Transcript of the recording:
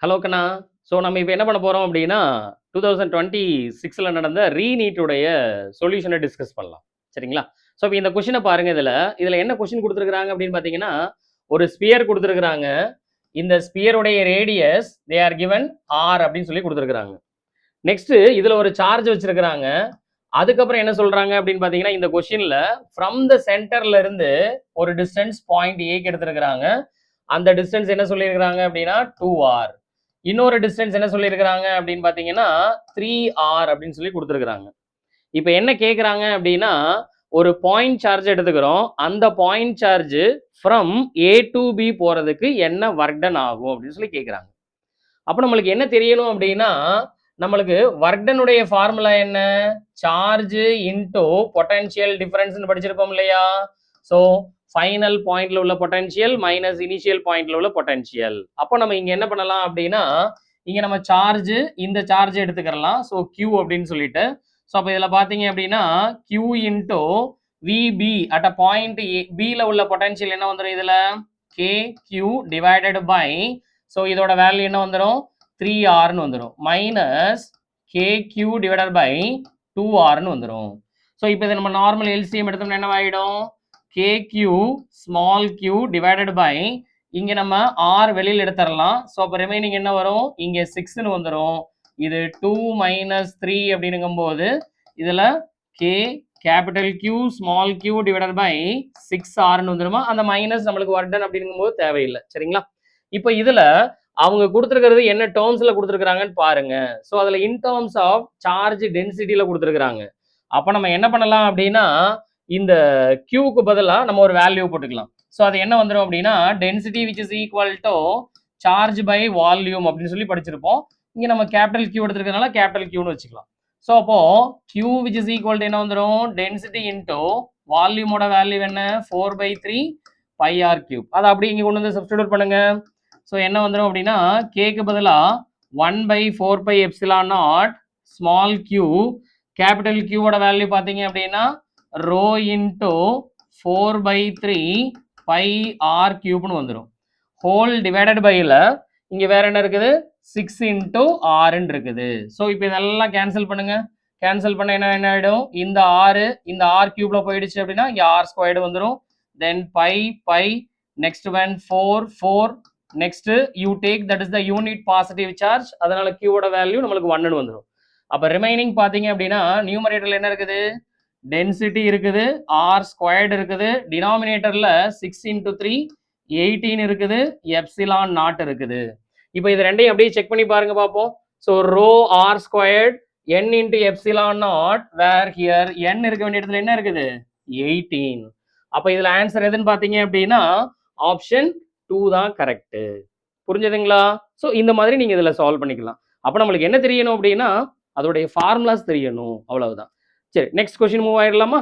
Hello கண்ணா. So நம்ம இப்போ என்ன பண்ண போறோம் அப்படின்னா, 2026ல நடந்த ரீநீட்டுடைய சொல்யூஷன டிஸ்கஸ் பண்ணலாம். சரிங்களா? ஸோ இப்ப இந்த கொஸ்டின பாருங்க இதுல. இதுல என்ன கொஸ்டின் குடுத்திருக்காங்க அப்படின்னு பார்த்தீங்கன்னா, ஒரு ஸ்பியர் குடுத்திருக்காங்க. இந்த ஸ்பியருடைய radius they are given r அப்படின்னு சொல்லி குடுத்திருக்காங்க. நெக்ஸ்ட் இதுல ஒரு சார்ஜ் வச்சிருக்காங்க. அதுக்கப்புறம் என்ன சொல்றாங்க அப்படின்னு பார்த்தீங்கன்னா, இந்த கொஸ்டின்ல ஃப்ரம் த சென்டர்ல இருந்து ஒரு டிஸ்டன்ஸ் பாயிண்ட் Aக்கு எடுத்திருக்காங்க. அந்த டிஸ்டன்ஸ் என்ன சொல்லியிருக்காங்க அப்படின்னா 2r. இன்னொரு டிஸ்டன்ஸ் என்ன சொல்லியிருக்காங்க அப்படின்னு பார்த்தீங்கன்னா 3r அப்படின்னு சொல்லி கொடுத்துருக்காங்க. இப்போ என்ன கேட்குறாங்க அப்படின்னா, ஒரு பாயிண்ட் சார்ஜ் எடுத்துக்கிறோம். அந்த point charge from A to B போறதுக்கு என்ன ஒர்க் டன் ஆகும் அப்படின்னு சொல்லி கேட்குறாங்க. அப்போ நம்மளுக்கு என்ன தெரியணும் அப்படின்னா, நம்மளுக்கு ஒர்க் டனுடைய ஃபார்முலா என்ன? சார்ஜ் இன்டூ பொட்டன்ஷியல் டிஃபரன்ஸ்னு படிச்சிருப்போம் இல்லையா? ஸோ ஃபைனல் பாயிண்ட்ல உள்ள பொட்டன்ஷியல் மைனஸ் இனிஷியல் பாயிண்ட்ல உள்ள பொட்டன்ஷியல். அப்போ நம்ம இங்க என்ன பண்ணலாம் அப்படின்னா, இங்க நம்ம சார்ஜ் இந்த சார்ஜ் எடுத்துக்கலாம். ஸோ Q அப்படின்னு சொல்லிட்டு, ஸோ அப்போ இதில் பார்த்தீங்க அப்படின்னா Q into VB at a point பியில் உள்ள பொட்டன்ஷியல் என்ன வந்துடும் இதில்? KQ டிவைடட் பை, ஸோ இதோட வேல்யூ என்ன வந்துடும்? 3Rன்னு வந்துடும். மைனஸ் KQ டிவைடட் பை 2Rன்னு வந்துடும். ஸோ இப்போ இதை நம்ம நார்மல் எல்சிஎம் எடுத்தோம்னா என்ன ஆகிடும்? KQ small q divided by, இங்க நம்ம r வெளியில் எடுத்துடலாம். ஸோ அப்போ ரிமைனிங் என்ன வரும்? இங்கே 6ன்னு வந்துடும். இது 2 மைனஸ் 3 அப்படின்னுங்கும் போது இதில் k capital Q small q divided by 6Rன்னு வந்துடுமா? அந்த மைனஸ் நம்மளுக்கு ஒர்க் டன் அப்படிங்கும் போது தேவையில்லை. சரிங்களா? இப்போ இதில் அவங்க கொடுத்துருக்கிறது என்ன டேர்ம்ஸில் கொடுத்துருக்குறாங்கன்னு பாருங்க. ஸோ அதில் இன் டேர்ம்ஸ் ஆஃப் சார்ஜ் டென்சிட்டியில் கொடுத்துருக்குறாங்க. அப்போ நம்ம என்ன பண்ணலாம் அப்படின்னா, இந்த Qக்கு பதிலாக நம்ம ஒரு வேல்யூ போட்டுக்கலாம். ஸோ அது என்ன வந்துடும் அப்படின்னா, density which is equal to charge by volume அப்படின்னு சொல்லி படிச்சிருப்போம். இங்கே நம்ம கேபிட்டல் Q எடுத்துருக்கனால கேபிட்டல் Qன்னு வச்சுக்கலாம். ஸோ அப்போ Q which is equal to என்ன வந்துடும்? டென்சிட்டி இன்டூ வால்யூமோட வேல்யூ என்ன? 4/3 πr3. அதை அப்படி இங்கே கொண்டு வந்து சப்ஸ்டிடியூட் பண்ணுங்க. ஸோ என்ன வந்துடும் அப்படின்னா, கேக்கு பதிலாக 1/4πε0 ஸ்மால் q கேபிட்டல் Qவோட வேல்யூ பார்த்தீங்க அப்படின்னா ரோ இன்டூ 4/3 πr3ன்னு வந்துடும். ஹோல் டிவைடட் பைல இங்கே வேற என்ன இருக்குது? 6 இன்டூ ஆர்ன்னு இருக்குது. ஸோ இப்போ இதெல்லாம் கேன்சல் பண்ணுங்க. கேன்சல் பண்ண என்ன ஆகிடும்? இந்த இந்த ஆர் கியூப்ல போயிடுச்சு அப்படின்னா இங்கே ஆர் ஸ்கொயர்டு வந்துடும். Then by next one 4 next you take that is the unit positive charge. அதனால கியூவோட வேல்யூ நம்மளுக்கு 1ன்னு வந்துடும். அப்போ ரிமைனிங் பார்த்தீங்க அப்படின்னா நியூமரேட்டர்ல என்ன இருக்குது? டென்சிட்டி இருக்குது, ஆர் ஸ்கொயர்டு இருக்குது, டினாமினேட்டர்ல 6 இன்டூ 3 18 இருக்குது, எப்சிலான் நாட் இருக்குது. இப்போ இது ரெண்டையும் அப்படியே செக் பண்ணி பாருங்க பார்ப்போம். So rho r squared n into epsilon naught, where here n இருக்க வேண்டிய இடத்துல என்ன இருக்குது? 18. அப்போ இதுல ஆன்சர் எதுன்னு பார்த்தீங்க அப்படின்னா ஆப்ஷன் 2 தான் கரெக்ட். புரிஞ்சதுங்களா? ஸோ இந்த மாதிரி நீங்க இதுல சால்வ் பண்ணிக்கலாம். அப்போ நம்மளுக்கு என்ன தெரியணும் அப்படின்னா அதோடைய ஃபார்முலாஸ் தெரியணும், அவ்வளவுதான். சரி, நெக்ஸ்ட் கொஸ்டின் மூவ் ஆயிடலாமா?